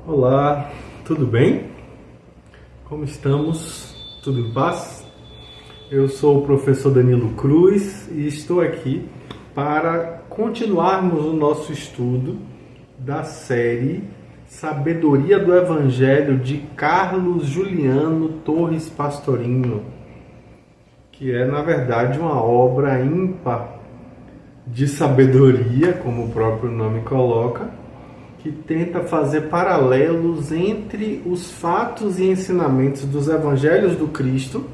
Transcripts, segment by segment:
Olá, tudo bem? Como estamos? Tudo em paz? Eu sou o professor Danilo Cruz e estou aqui para continuarmos o nosso estudo da série Sabedoria do Evangelho de Carlos Juliano Torres Pastorinho, que é, na verdade, uma obra ímpar de sabedoria, como o próprio nome coloca, que tenta fazer paralelos entre os fatos e ensinamentos dos evangelhos do Cristo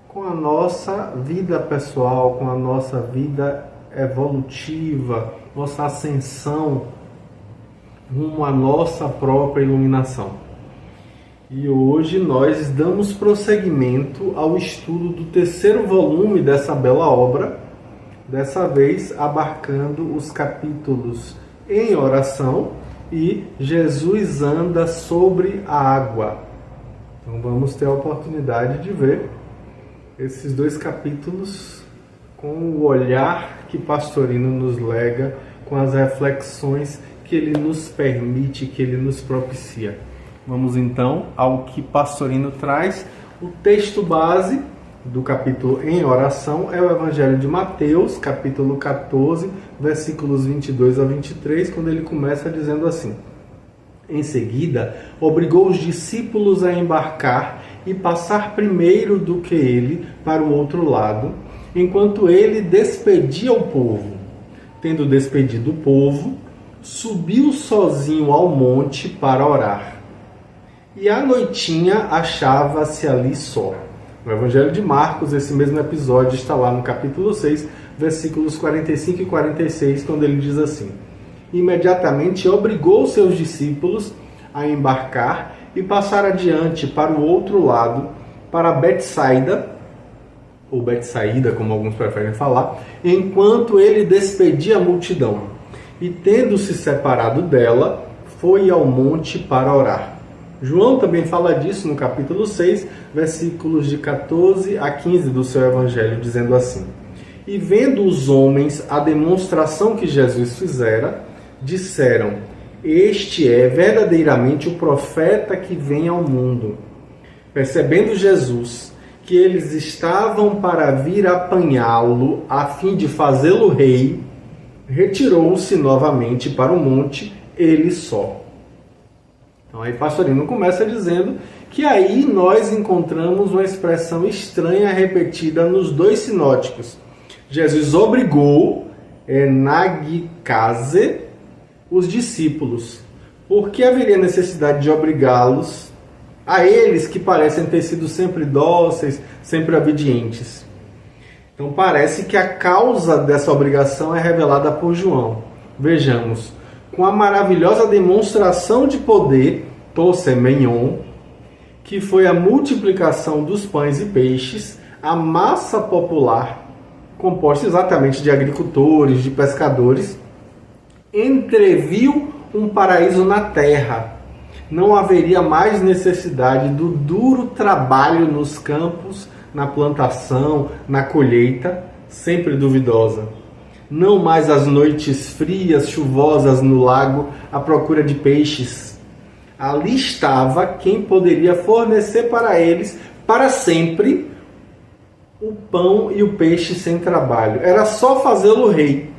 com a nossa vida pessoal, com a nossa vida evolutiva, nossa ascensão rumo à nossa própria iluminação. E hoje nós damos prosseguimento ao estudo do terceiro volume dessa bela obra, dessa vez abarcando os capítulos em oração e Jesus anda sobre a água. Então vamos ter a oportunidade de ver esses dois capítulos com o olhar que Pastorino nos lega, com as reflexões que ele nos permite, que ele nos propicia. Vamos então ao que Pastorino traz. O texto base do capítulo em oração é o Evangelho de Mateus, capítulo 14, versículos 22 a 23, quando ele começa dizendo assim: Em seguida, obrigou os discípulos a embarcar e passar primeiro do que ele para o outro lado, enquanto ele despedia o povo. Tendo despedido o povo, subiu sozinho ao monte para orar. E à noitinha achava-se ali só. No Evangelho de Marcos, esse mesmo episódio está lá no capítulo 6, versículos 45 e 46, quando ele diz assim: Imediatamente obrigou seus discípulos a embarcar e passar adiante para o outro lado, para Betsaida, ou Betsaída, como alguns preferem falar, enquanto ele despedia a multidão. E tendo-se separado dela, foi ao monte para orar. João também fala disso no capítulo 6, versículos de 14 a 15 do seu evangelho, dizendo assim: E vendo os homens a demonstração que Jesus fizera, disseram: Este é verdadeiramente o profeta que vem ao mundo. Percebendo Jesus que eles estavam para vir apanhá-lo a fim de fazê-lo rei, retirou-se novamente para o monte, ele só. Então aí Pastorino começa dizendo que aí nós encontramos uma expressão estranha repetida nos dois sinóticos. Jesus obrigou, nagikaze, os discípulos. Por que haveria necessidade de obrigá-los a eles que parecem ter sido sempre dóceis, sempre obedientes? Então parece que a causa dessa obrigação é revelada por João. Vejamos. Com a maravilhosa demonstração de poder, Tossemenion, que foi a multiplicação dos pães e peixes, a massa popular, composta exatamente de agricultores, de pescadores, entreviu um paraíso na terra. Não haveria mais necessidade do duro trabalho nos campos, na plantação, na colheita, sempre duvidosa. Não mais as noites frias, chuvosas no lago à procura de peixes. Ali estava quem poderia fornecer para eles, para sempre, o pão e o peixe sem trabalho. Era só fazê-lo rei.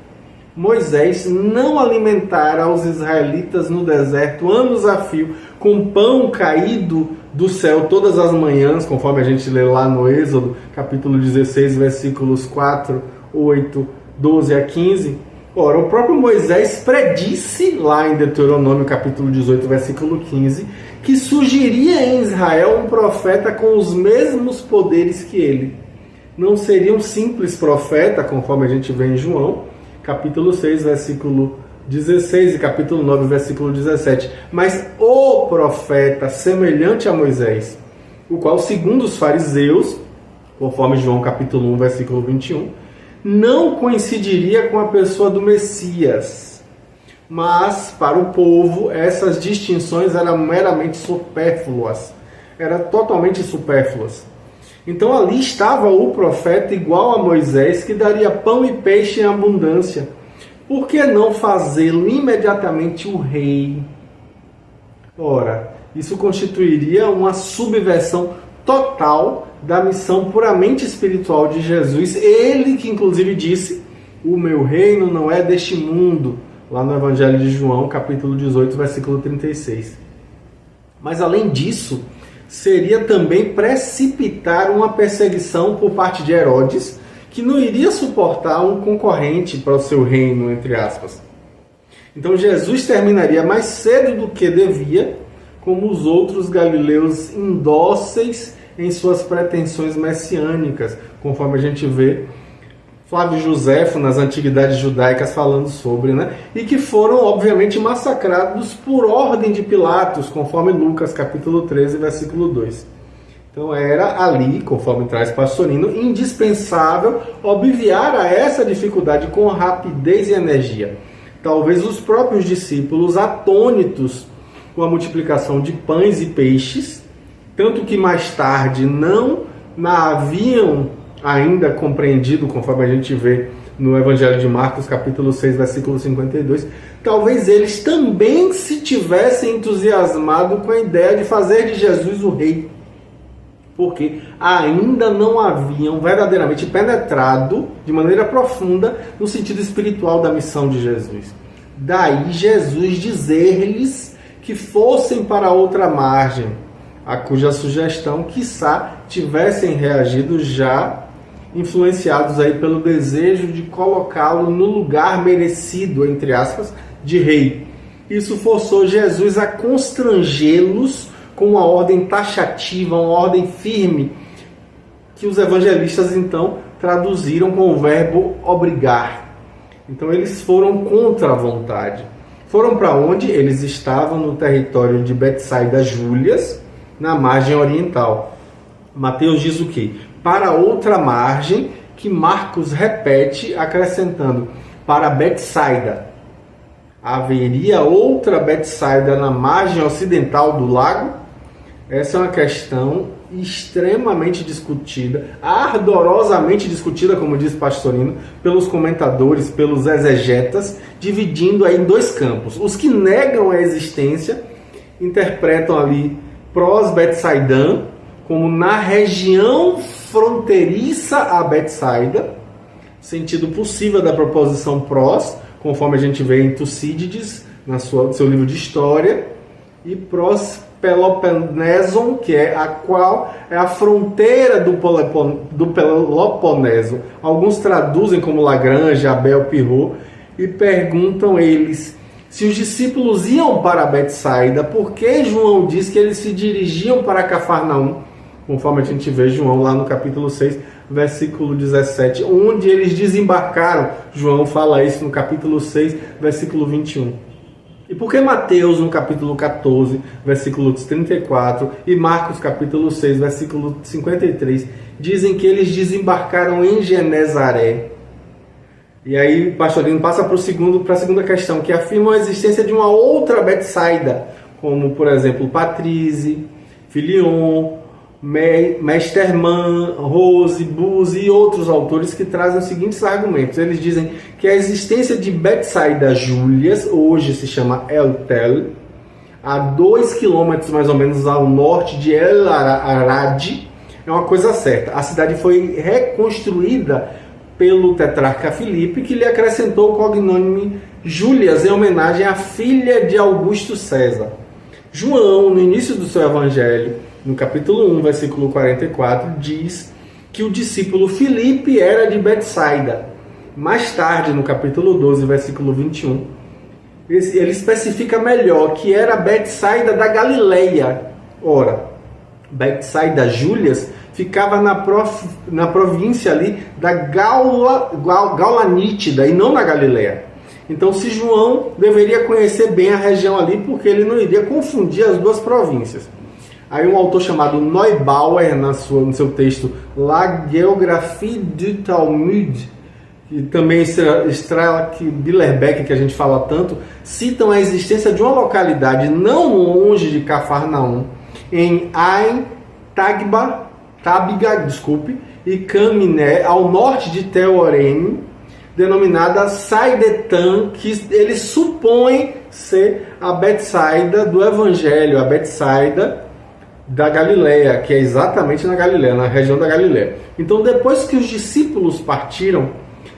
Moisés não alimentara os israelitas no deserto anos a fio com pão caído do céu todas as manhãs, conforme a gente lê lá no Êxodo, capítulo 16, versículos 4, 8, 12 a 15. Ora, o próprio Moisés predisse lá em Deuteronômio capítulo 18, versículo 15, que surgiria em Israel um profeta com os mesmos poderes que ele. Não seria um simples profeta, conforme a gente vê em João, capítulo 6, versículo 16 e capítulo 9, versículo 17, mas o profeta semelhante a Moisés, o qual, segundo os fariseus, conforme João capítulo 1, versículo 21, não coincidiria com a pessoa do Messias. Mas, para o povo, essas distinções eram meramente supérfluas. Eram totalmente supérfluas. Então ali estava o profeta igual a Moisés, que daria pão e peixe em abundância. Por que não fazê-lo imediatamente o rei? Ora, isso constituiria uma subversão total da missão puramente espiritual de Jesus. Ele que inclusive disse: o meu reino não é deste mundo, lá no Evangelho de João, capítulo 18, versículo 36. Mas além disso, seria também precipitar uma perseguição por parte de Herodes, que não iria suportar um concorrente para o seu reino, entre aspas. Então Jesus terminaria mais cedo do que devia, como os outros galileus indóceis em suas pretensões messiânicas, conforme a gente vê Flávio Joséfo nas antiguidades judaicas falando sobre, né? E que foram obviamente massacrados por ordem de Pilatos, conforme Lucas capítulo 13, versículo 2. Então era ali, conforme traz Pastorino, indispensável obviar a essa dificuldade com rapidez e energia. Talvez os próprios discípulos, atônitos com a multiplicação de pães e peixes, tanto que mais tarde não haviam ainda compreendido, conforme a gente vê no Evangelho de Marcos, capítulo 6, versículo 52, talvez eles também se tivessem entusiasmado com a ideia de fazer de Jesus o rei, porque ainda não haviam verdadeiramente penetrado de maneira profunda no sentido espiritual da missão de Jesus. Daí Jesus dizer-lhes que fossem para outra margem, a cuja sugestão, quiçá, tivessem reagido já influenciados aí pelo desejo de colocá-lo no lugar merecido, entre aspas, de rei. Isso forçou Jesus a constrangê-los com uma ordem taxativa, uma ordem firme, que os evangelistas então traduziram com o verbo obrigar. Então eles foram contra a vontade. Foram para onde? Eles estavam no território de Betsaida Júlias, na margem oriental. Mateus diz o quê? Para outra margem, que Marcos repete acrescentando, para Betsaida. Haveria outra Betsaida na margem ocidental do lago? Essa é uma questão extremamente discutida, ardorosamente discutida, como diz Pastorino, pelos comentadores, pelos exegetas, dividindo aí em dois campos. Os que negam a existência interpretam ali prós Betsaidã, como na região fronteiriça a Betsaida, sentido possível da proposição prós, conforme a gente vê em Tucídides, no seu livro de História, e prós Peloponeson, que é a fronteira do Peloponeso. Alguns traduzem como Lagrange, Abel Pirot, e perguntam eles se os discípulos iam para Betsaida, por que João diz que eles se dirigiam para Cafarnaum, conforme a gente vê João lá no capítulo 6, versículo 17, onde eles desembarcaram. João fala isso no capítulo 6, versículo 21. E por que Mateus, no capítulo 14, versículo 34, e Marcos, capítulo 6, versículo 53, dizem que eles desembarcaram em Genezaré? E aí Pastorino passa para a segunda questão, que afirma a existência de uma outra Betsaida, como, por exemplo, Patrícia, Filion, Mesterman, Rose, Buse e outros autores que trazem os seguintes argumentos. Eles dizem que a existência de Betsaida Júlias, hoje se chama El Tel, a 2 quilômetros mais ou menos ao norte de El Arad, é uma coisa certa. A cidade foi reconstruída pelo tetrarca Filipe, que lhe acrescentou o cognome Júlias em homenagem à filha de Augusto César. João, no início do seu evangelho, no capítulo 1, versículo 44, diz que o discípulo Filipe era de Betsaida. Mais tarde, no capítulo 12, versículo 21, ele especifica melhor que era Betsaida da Galileia. Ora, Betsaida Júlias ficava na província ali da Gaulanítida e não na Galileia. Então, se João deveria conhecer bem a região ali, porque ele não iria confundir as duas províncias. Aí um autor chamado Neubauer, no seu texto La Géographie du Talmud, e também Strelak e Billerbeck, que a gente fala tanto, citam a existência de uma localidade não longe de Cafarnaum, em Ain Tabiga, e Caminé, ao norte de Teorem, denominada Saidetan, que eles supõem ser a Betsaida do Evangelho, a Betsaida da Galileia, que é exatamente na Galileia, na região da Galileia. Então, depois que os discípulos partiram,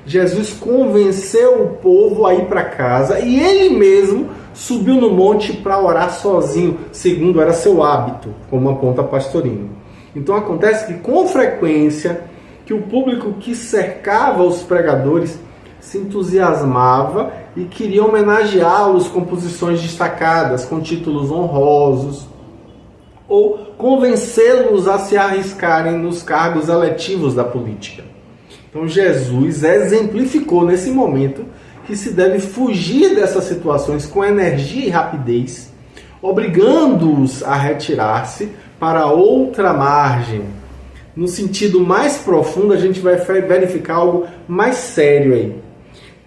Jesus convenceu o povo a ir para casa e ele mesmo subiu no monte para orar sozinho, segundo era seu hábito, como aponta Pastorino. Então acontece que com frequência que o público que cercava os pregadores se entusiasmava e queria homenageá-los com posições destacadas, com títulos honrosos, ou convencê-los a se arriscarem nos cargos eletivos da política. Então Jesus exemplificou nesse momento que se deve fugir dessas situações com energia e rapidez, obrigando-os a retirar-se para outra margem. No sentido mais profundo, a gente vai verificar algo mais sério aí.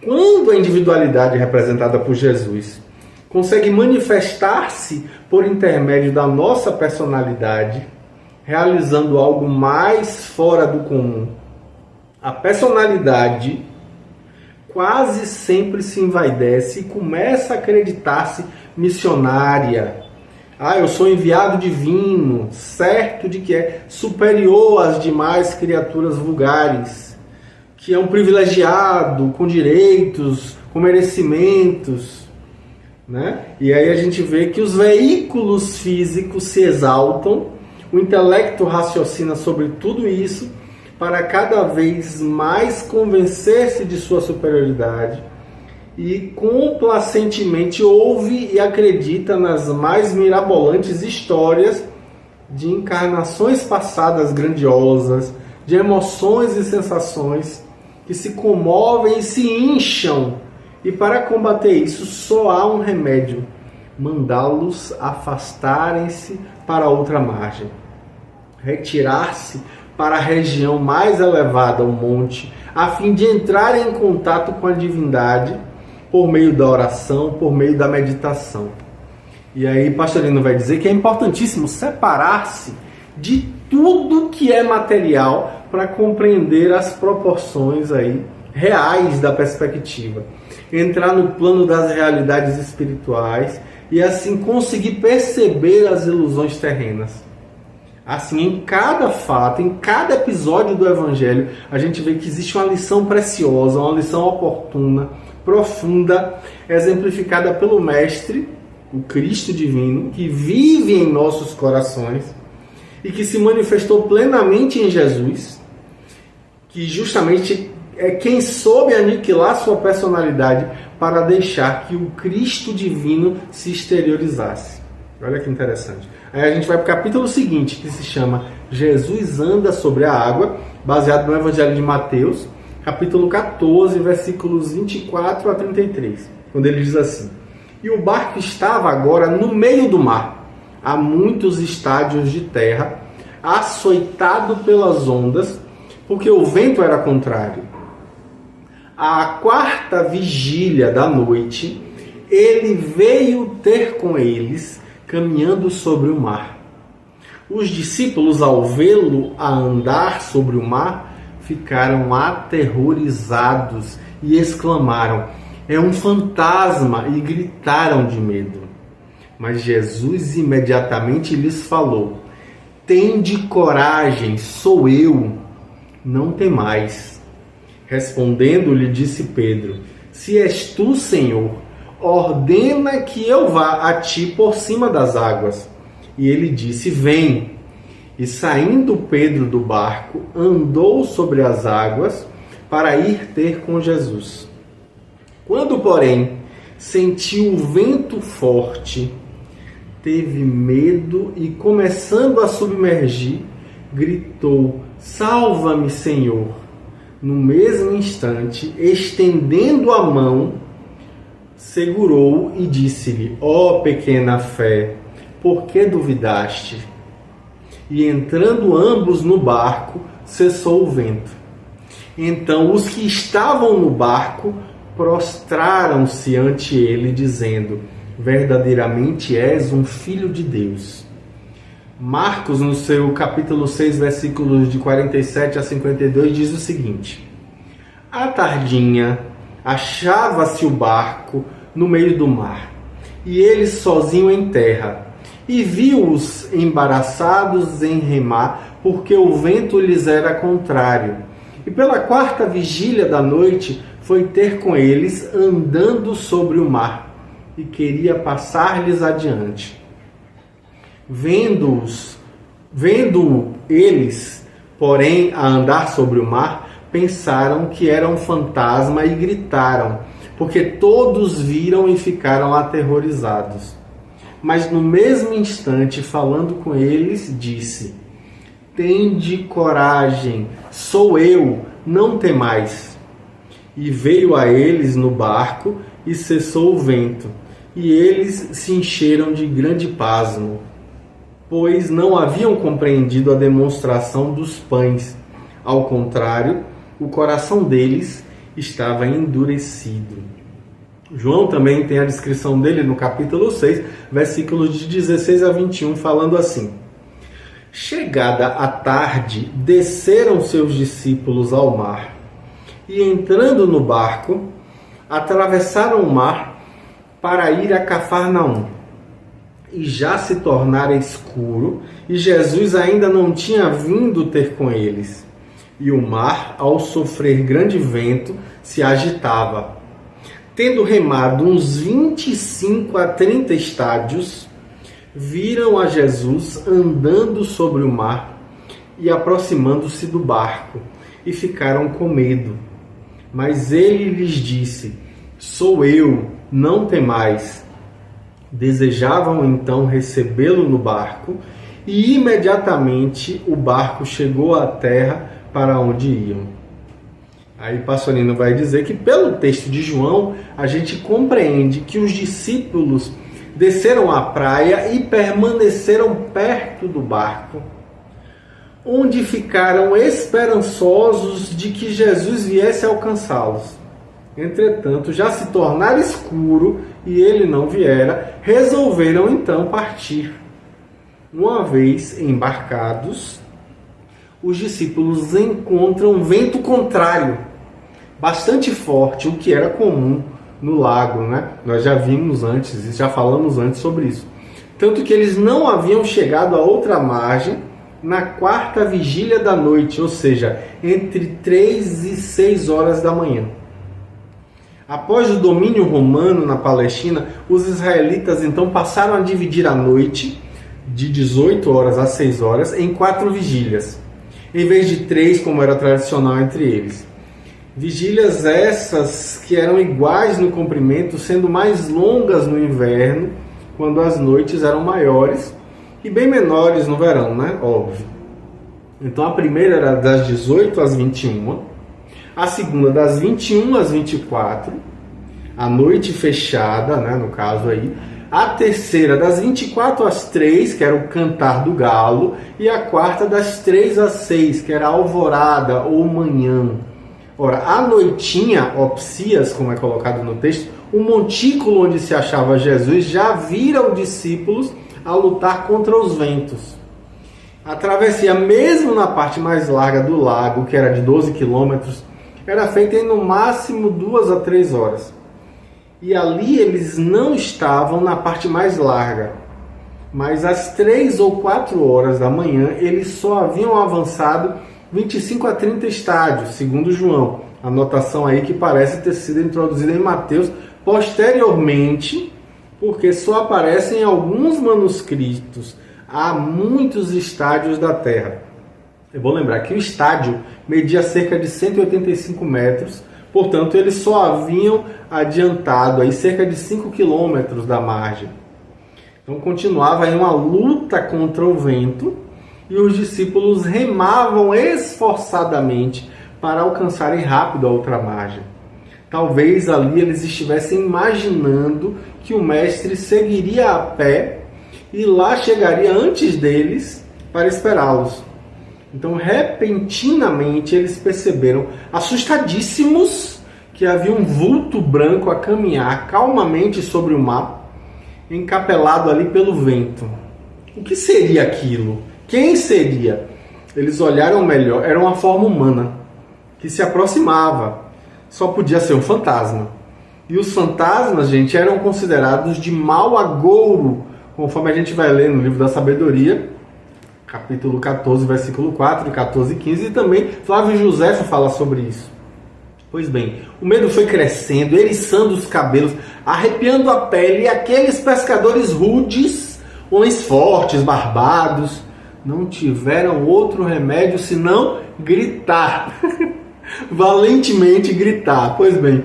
Quando a individualidade representada por Jesus consegue manifestar-se por intermédio da nossa personalidade, realizando algo mais fora do comum, a personalidade quase sempre se envaidece e começa a acreditar-se missionária. Eu sou enviado divino, certo de que é superior às demais criaturas vulgares, que é um privilegiado, com direitos, com merecimentos, né? E aí a gente vê que os veículos físicos se exaltam, o intelecto raciocina sobre tudo isso, para cada vez mais convencer-se de sua superioridade e complacentemente ouve e acredita nas mais mirabolantes histórias de encarnações passadas grandiosas, de emoções e sensações que se comovem e se incham. E para combater isso só há um remédio: mandá-los afastarem-se para outra margem, retirar-se para a região mais elevada, o monte, a fim de entrar em contato com a divindade por meio da oração, por meio da meditação. E aí Pastorino vai dizer que é importantíssimo separar-se de tudo que é material para compreender as proporções aí reais da perspectiva. Entrar no plano das realidades espirituais e assim conseguir perceber as ilusões terrenas. Assim, em cada fato, em cada episódio do Evangelho, a gente vê que existe uma lição preciosa, uma lição oportuna, profunda, exemplificada pelo Mestre, o Cristo divino, que vive em nossos corações e que se manifestou plenamente em Jesus, que justamente é quem soube aniquilar sua personalidade para deixar que o Cristo divino se exteriorizasse. Olha que interessante. Aí a gente vai para o capítulo seguinte, que se chama Jesus anda sobre a água, baseado no Evangelho de Mateus, capítulo 14, versículos 24 a 33, quando ele diz assim: E o barco estava agora no meio do mar, a muitos estádios de terra, açoitado pelas ondas, porque o vento era contrário. À quarta vigília da noite, ele veio ter com eles, caminhando sobre o mar. Os discípulos, ao vê-lo a andar sobre o mar, ficaram aterrorizados e exclamaram: é um fantasma! E gritaram de medo. Mas Jesus imediatamente lhes falou: tende coragem, sou eu, não temais. Respondendo-lhe, disse Pedro: se és tu, Senhor, ordena que eu vá a ti por cima das águas. E ele disse: vem. E saindo Pedro do barco, andou sobre as águas para ir ter com Jesus. Quando, porém, sentiu o vento forte, teve medo e, começando a submergir, gritou: salva-me, Senhor. No mesmo instante, estendendo a mão, segurou e disse-lhe: ó pequena fé, por que duvidaste? E entrando ambos no barco, cessou o vento. Então os que estavam no barco prostraram-se ante ele, dizendo: verdadeiramente és um filho de Deus. Marcos, no seu capítulo 6, versículos de 47 a 52, diz o seguinte: à tardinha, achava-se o barco no meio do mar, e ele sozinho em terra. E viu-os embaraçados em remar, porque o vento lhes era contrário. E pela 4ª vigília da noite foi ter com eles, andando sobre o mar, e queria passar-lhes adiante. Vendo eles, porém, a andar sobre o mar, pensaram que era um fantasma e gritaram, porque todos viram e ficaram aterrorizados. Mas no mesmo instante, falando com eles, disse: tende coragem, sou eu, não temais. E veio a eles no barco e cessou o vento, e eles se encheram de grande pasmo, pois não haviam compreendido a demonstração dos pães. Ao contrário, o coração deles estava endurecido. João também tem a descrição dele no capítulo 6, versículos de 16 a 21, falando assim: chegada a tarde, desceram seus discípulos ao mar, e entrando no barco, atravessaram o mar para ir a Cafarnaum. E já se tornara escuro, e Jesus ainda não tinha vindo ter com eles. E o mar, ao sofrer grande vento, se agitava. Tendo remado uns 25 a 30 estádios, viram a Jesus andando sobre o mar e aproximando-se do barco, e ficaram com medo. Mas ele lhes disse: sou eu, não temais. Desejavam então recebê-lo no barco, e imediatamente o barco chegou à terra para onde iam. Aí Pastorino vai dizer que pelo texto de João, a gente compreende que os discípulos desceram à praia e permaneceram perto do barco, onde ficaram esperançosos de que Jesus viesse alcançá-los. Entretanto, já se tornara escuro e ele não viera, resolveram então partir. Uma vez embarcados, os discípulos encontram um vento contrário, bastante forte, o que era comum no lago, né? Nós já vimos antes, já falamos antes sobre isso. Tanto que eles não haviam chegado à outra margem na 4ª vigília da noite, ou seja, entre 3 e 6 horas da manhã. Após o domínio romano na Palestina, os israelitas então passaram a dividir a noite, de 18 horas a 6 horas, em 4 vigílias, em vez de 3, como era tradicional entre eles. Vigílias essas que eram iguais no comprimento, sendo mais longas no inverno, quando as noites eram maiores, e bem menores no verão, né? Óbvio. Então a primeira era das 18 às 21, a segunda das 21 às 24, a noite fechada, né, no caso aí, a terceira das 24 às 3, que era o cantar do galo, e a quarta das 3 às 6, que era a alvorada ou manhã. Ora, a noitinha, opsias, como é colocado no texto, o montículo onde se achava Jesus já vira os discípulos a lutar contra os ventos. A travessia, mesmo na parte mais larga do lago, que era de 12 quilômetros, era feita em no máximo 2 a 3 horas. E ali eles não estavam na parte mais larga. Mas às 3 ou 4 horas da manhã, eles só haviam avançado 25 a 30 estádios, segundo João. A anotação aí que parece ter sido introduzida em Mateus posteriormente, porque só aparece em alguns manuscritos. Há muitos estádios da Terra. Eu vou lembrar que o estádio media cerca de 185 metros, portanto, eles só haviam adiantado aí cerca de 5 quilômetros da margem. Então, continuava aí uma luta contra o vento e os discípulos remavam esforçadamente para alcançarem rápido a outra margem. Talvez ali eles estivessem imaginando que o mestre seguiria a pé e lá chegaria antes deles para esperá-los. Então, repentinamente, eles perceberam, assustadíssimos, que havia um vulto branco a caminhar calmamente sobre o mar, encapelado ali pelo vento. O que seria aquilo? Quem seria? Eles olharam melhor, era uma forma humana, que se aproximava. Só podia ser um fantasma. E os fantasmas, gente, eram considerados de mau agouro, conforme a gente vai ler no livro da Sabedoria, capítulo 14, versículo 4, 14 e 15, e também Flávio Josefo fala sobre isso. Pois bem, o medo foi crescendo, eriçando os cabelos, arrepiando a pele, e aqueles pescadores rudes, homens fortes, barbados, não tiveram outro remédio senão gritar. Valentemente gritar. Pois bem,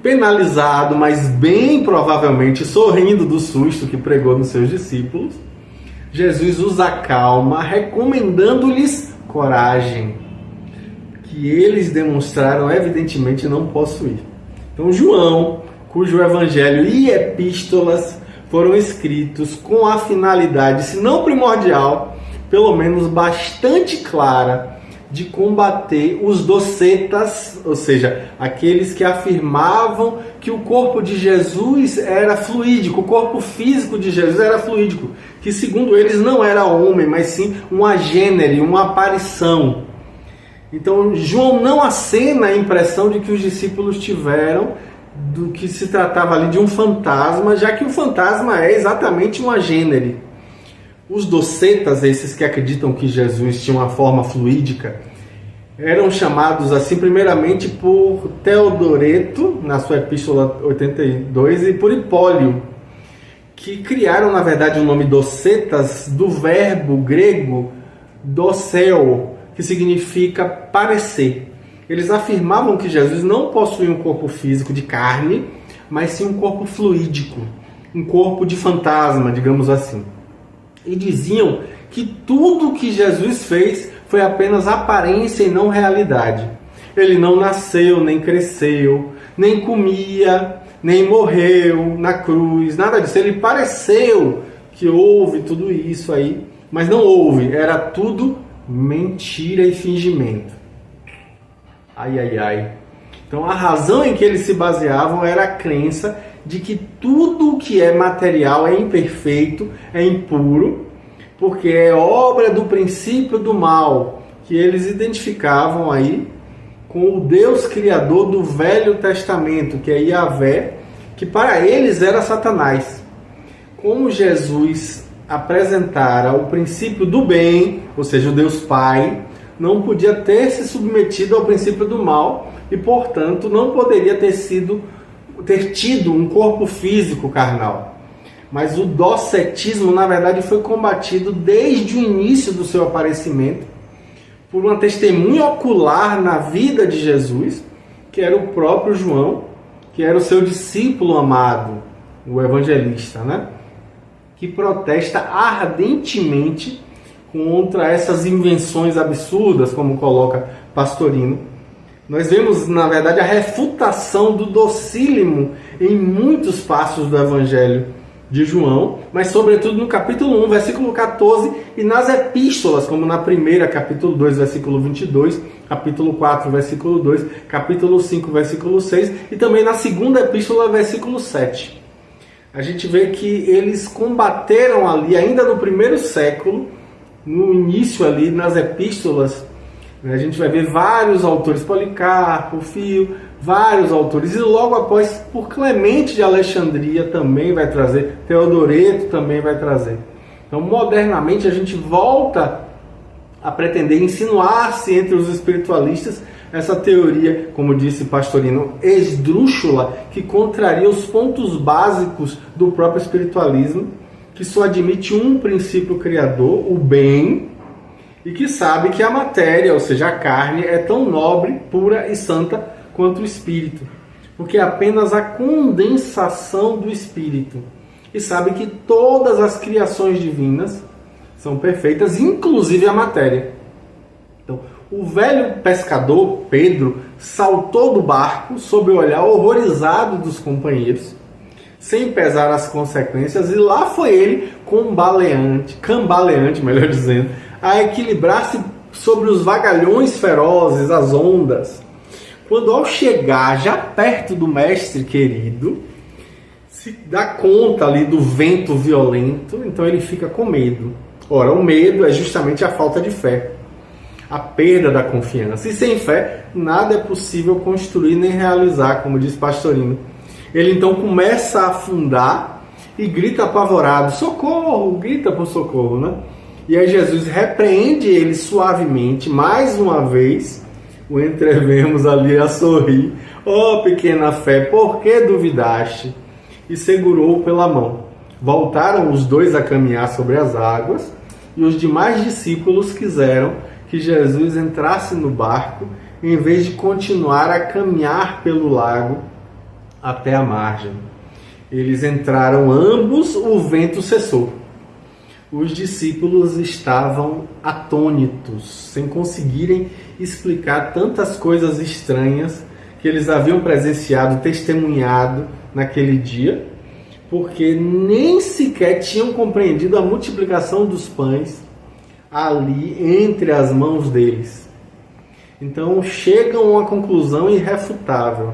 penalizado, mas bem provavelmente sorrindo do susto que pregou nos seus discípulos, Jesus os acalma, recomendando-lhes coragem, que eles demonstraram evidentemente não possuir. Então João, cujo evangelho e epístolas foram escritos com a finalidade, se não primordial, pelo menos bastante clara, de combater os docetas, ou seja, aqueles que afirmavam que o corpo de Jesus era fluídico, o corpo físico de Jesus era fluídico, que segundo eles não era homem, mas sim um agênere, uma aparição. Então João não acena a impressão de que os discípulos tiveram do que se tratava ali de um fantasma, já que o fantasma é exatamente um agênere. Os docetas, esses que acreditam que Jesus tinha uma forma fluídica, eram chamados assim primeiramente por Teodoreto, na sua epístola 82, e por Hipólio, que criaram na verdade o nome docetas do verbo grego doceo, que significa parecer. Eles afirmavam que Jesus não possuía um corpo físico de carne, mas sim um corpo fluídico, um corpo de fantasma, digamos assim. E diziam que tudo que Jesus fez foi apenas aparência e não realidade. Ele não nasceu, nem cresceu, nem comia, nem morreu na cruz, nada disso. Ele pareceu que houve tudo isso aí, mas não houve. Era tudo mentira e fingimento. Ai, ai, ai. Então a razão em que eles se baseavam era a crença de que tudo o que é material é imperfeito, é impuro, porque é obra do princípio do mal, que eles identificavam aí com o Deus Criador do Velho Testamento, que é Yahvé, que para eles era Satanás. Como Jesus apresentara o princípio do bem, ou seja, o Deus Pai, não podia ter se submetido ao princípio do mal e, portanto, não poderia ter tido um corpo físico carnal. Mas o docetismo, na verdade, foi combatido desde o início do seu aparecimento por uma testemunha ocular na vida de Jesus, que era o próprio João, que era o seu discípulo amado, o evangelista, né? Que protesta ardentemente contra essas invenções absurdas, como coloca Pastorino. Nós vemos, na verdade, a refutação do docílimo em muitos passos do Evangelho de João, mas sobretudo no capítulo 1, versículo 14, e nas epístolas, como na primeira, capítulo 2, versículo 22, capítulo 4, versículo 2, capítulo 5, versículo 6, e também na segunda epístola, versículo 7. A gente vê que eles combateram ali, ainda no primeiro século, no início ali, nas epístolas, a gente vai ver vários autores, Policarpo, Fio, vários autores, e logo após, por Clemente de Alexandria também vai trazer, Teodoreto também vai trazer. Então, modernamente, a gente volta a pretender insinuar-se entre os espiritualistas essa teoria, como disse Pastorino, esdrúxula, que contraria os pontos básicos do próprio espiritualismo, que só admite um princípio criador, o bem, e que sabe que a matéria, ou seja, a carne, é tão nobre, pura e santa quanto o espírito, porque é apenas a condensação do espírito. E sabe que todas as criações divinas são perfeitas, inclusive a matéria. Então, o velho pescador, Pedro, saltou do barco sob o olhar horrorizado dos companheiros, sem pesar as consequências, e lá foi ele, cambaleante, melhor dizendo, a equilibrar-se sobre os vagalhões ferozes, as ondas. Quando ao chegar já perto do mestre querido, se dá conta ali do vento violento, então ele fica com medo. Ora, o medo é justamente a falta de fé, a perda da confiança. E sem fé, nada é possível construir nem realizar, como diz Pastorino. Ele então começa a afundar e grita apavorado, socorro, grita por socorro, né? E aí Jesus repreende ele suavemente, mais uma vez, o entrevemos ali a sorrir. Oh, pequena fé, por que duvidaste? E segurou-o pela mão. Voltaram os dois a caminhar sobre as águas, e os demais discípulos quiseram que Jesus entrasse no barco, em vez de continuar a caminhar pelo lago até a margem. Eles entraram ambos, o vento cessou. Os discípulos estavam atônitos, sem conseguirem explicar tantas coisas estranhas que eles haviam presenciado, testemunhado naquele dia, porque nem sequer tinham compreendido a multiplicação dos pães ali entre as mãos deles. Então chegam a uma conclusão irrefutável: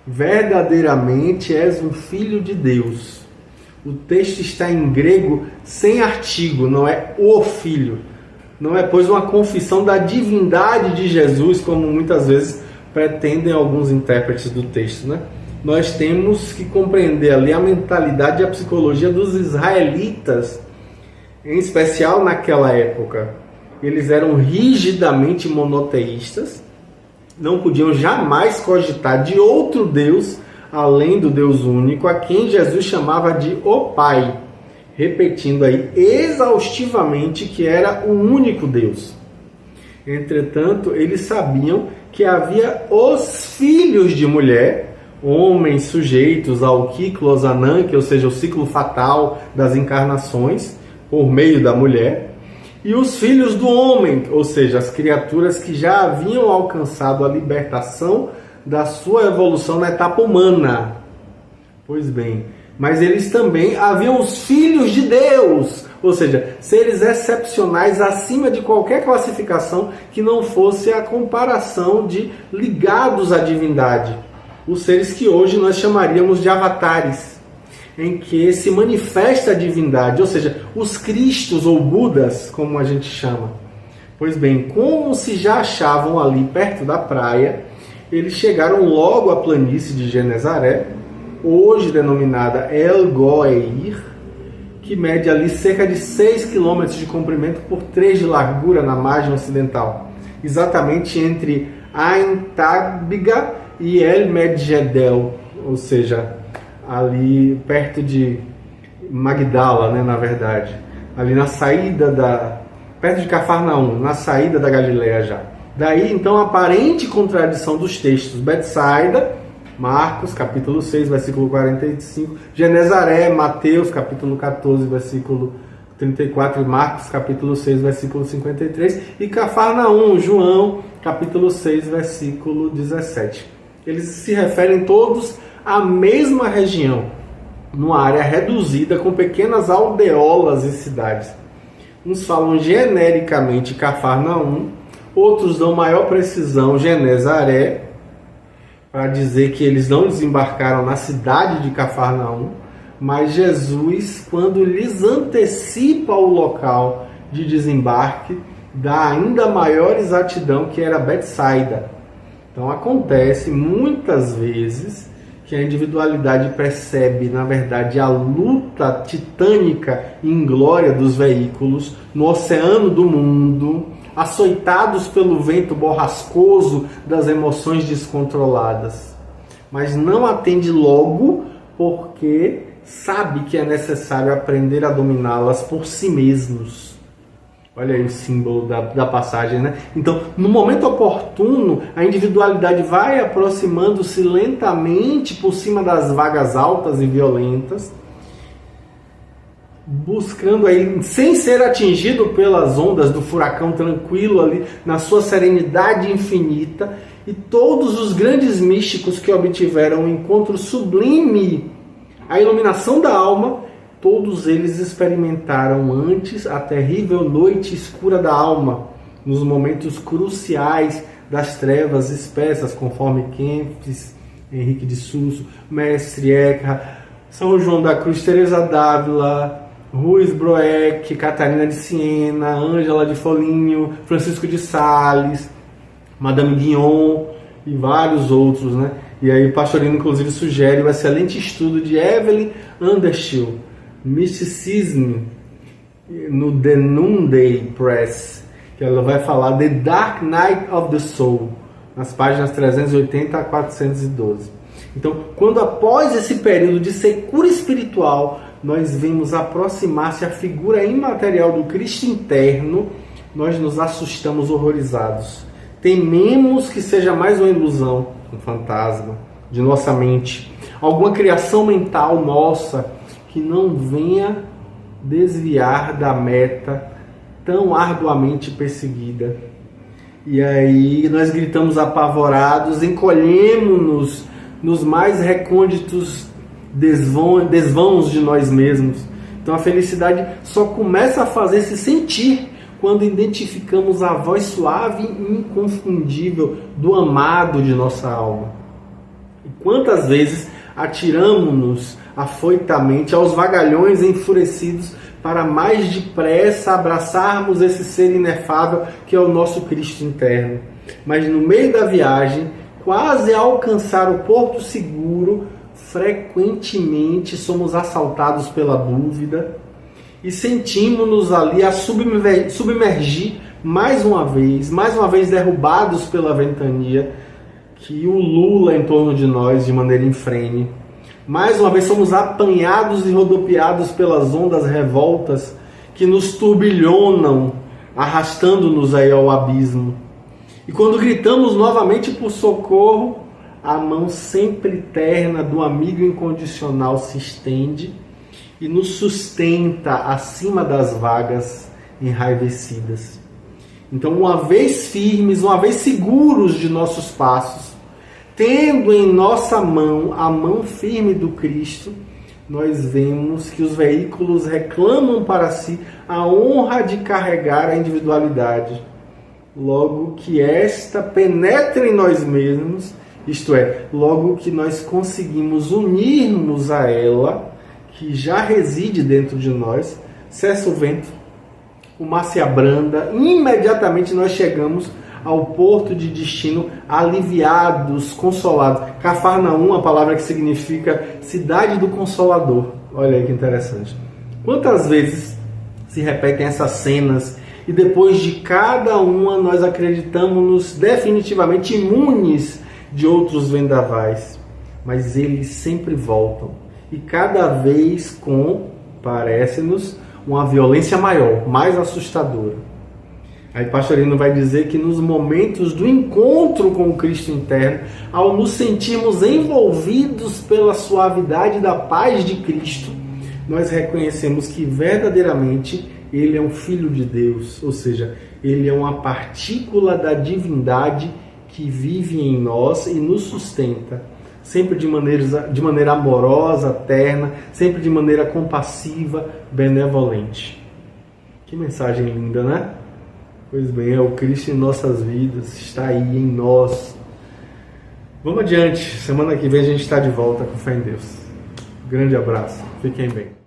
verdadeiramente és um filho de Deus. O texto está em grego sem artigo, não é o filho. Não é, pois, uma confissão da divindade de Jesus, como muitas vezes pretendem alguns intérpretes do texto, né? Nós temos que compreender ali a mentalidade e a psicologia dos israelitas, em especial naquela época. Eles eram rigidamente monoteístas, não podiam jamais cogitar de outro Deus além do Deus único, a quem Jesus chamava de o Pai, repetindo aí exaustivamente que era o único Deus. Entretanto, eles sabiam que havia os filhos de mulher, homens sujeitos ao Kyklos Ananke, ou seja, o ciclo fatal das encarnações por meio da mulher, e os filhos do homem, ou seja, as criaturas que já haviam alcançado a libertação da sua evolução na etapa humana. Pois bem, mas eles também haviam os filhos de Deus, ou seja, seres excepcionais acima de qualquer classificação que não fosse a comparação de ligados à divindade. Os seres que hoje nós chamaríamos de avatares, em que se manifesta a divindade, ou seja, os Cristos ou Budas, como a gente chama. Pois bem, como se já achavam ali perto da praia, eles chegaram logo à planície de Genezaré, hoje denominada El Goeir, que mede ali cerca de 6 km de comprimento por 3 de largura na margem ocidental, exatamente entre Ain Tabga e El Medjedel, ou seja, ali perto de Magdala, né, na verdade, ali na saída perto de Cafarnaum, na saída da Galileia já. Daí, então, a aparente contradição dos textos. Betsaida, Marcos, capítulo 6, versículo 45. Genezaré, Mateus, capítulo 14, versículo 34. E Marcos, capítulo 6, versículo 53. E Cafarnaum, João, capítulo 6, versículo 17. Eles se referem todos à mesma região, numa área reduzida com pequenas aldeolas e cidades. Uns falam genericamente Cafarnaum, outros dão maior precisão Genezaré, para dizer que eles não desembarcaram na cidade de Cafarnaum, mas Jesus, quando lhes antecipa o local de desembarque, dá ainda maior exatidão, que era Betsaida. Então acontece muitas vezes que a individualidade percebe, na verdade, a luta titânica e inglória dos veículos no oceano do mundo, açoitados pelo vento borrascoso das emoções descontroladas, mas não atende logo porque sabe que é necessário aprender a dominá-las por si mesmos. Olha aí o símbolo da passagem, né? Então, no momento oportuno, a individualidade vai aproximando-se lentamente por cima das vagas altas e violentas, buscando aí, sem ser atingido pelas ondas do furacão tranquilo ali, na sua serenidade infinita, e todos os grandes místicos que obtiveram um encontro sublime, a iluminação da alma, todos eles experimentaram antes a terrível noite escura da alma, nos momentos cruciais das trevas espessas, conforme Kempis, Henrique de Susso, Mestre Eckhart, São João da Cruz, Teresa d'Ávila, Ruiz Broeck, Catarina de Siena, Ângela de Foligno, Francisco de Sales, Madame Guion e vários outros, né? E aí o Pastorino, inclusive, sugere o excelente estudo de Evelyn Undershill, Mysticism, no The Noonday Press, que ela vai falar The Dark Night of the Soul, nas páginas 380 a 412. Então, quando após esse período de secura espiritual, nós vemos aproximar-se a figura imaterial do Cristo interno, nós nos assustamos horrorizados. Tememos que seja mais uma ilusão, um fantasma de nossa mente, alguma criação mental nossa que não venha desviar da meta tão arduamente perseguida. E aí nós gritamos apavorados, encolhemos-nos nos mais recônditos desvãos de nós mesmos. Então a felicidade só começa a fazer-se sentir quando identificamos a voz suave e inconfundível do amado de nossa alma. E quantas vezes atiramos-nos afoitamente aos vagalhões enfurecidos para mais depressa abraçarmos esse ser inefável que é o nosso Cristo interno. Mas no meio da viagem, quase a alcançar o porto seguro, frequentemente somos assaltados pela dúvida e sentimos-nos ali a submergir mais uma vez derrubados pela ventania que ulula em torno de nós de maneira infrene. Mais uma vez somos apanhados e rodopiados pelas ondas revoltas que nos turbilhonam, arrastando-nos aí ao abismo. E quando gritamos novamente por socorro, a mão sempre terna do amigo incondicional se estende e nos sustenta acima das vagas enraivecidas. Então, uma vez firmes, uma vez seguros de nossos passos, tendo em nossa mão a mão firme do Cristo, nós vemos que os veículos reclamam para si a honra de carregar a individualidade. Logo que esta penetra em nós mesmos, isto é, logo que nós conseguimos unirmos a ela, que já reside dentro de nós, cessa o vento, o mar se abranda, imediatamente nós chegamos ao porto de destino, aliviados, consolados. Cafarnaum, a palavra que significa cidade do Consolador. Olha aí que interessante. Quantas vezes se repetem essas cenas e depois de cada uma nós acreditamos-nos definitivamente imunes de outros vendavais. Mas eles sempre voltam. E cada vez com, parece-nos, uma violência maior, mais assustadora. Aí Pastorino vai dizer que nos momentos do encontro com o Cristo interno, ao nos sentirmos envolvidos pela suavidade da paz de Cristo, nós reconhecemos que verdadeiramente Ele é um Filho de Deus, ou seja, Ele é uma partícula da divindade que vive em nós e nos sustenta, sempre de maneira amorosa, terna, sempre de maneira compassiva, benevolente. Que mensagem linda, né? Pois bem, é o Cristo em nossas vidas, está aí em nós. Vamos adiante, semana que vem a gente está de volta com fé em Deus. Grande abraço, fiquem bem.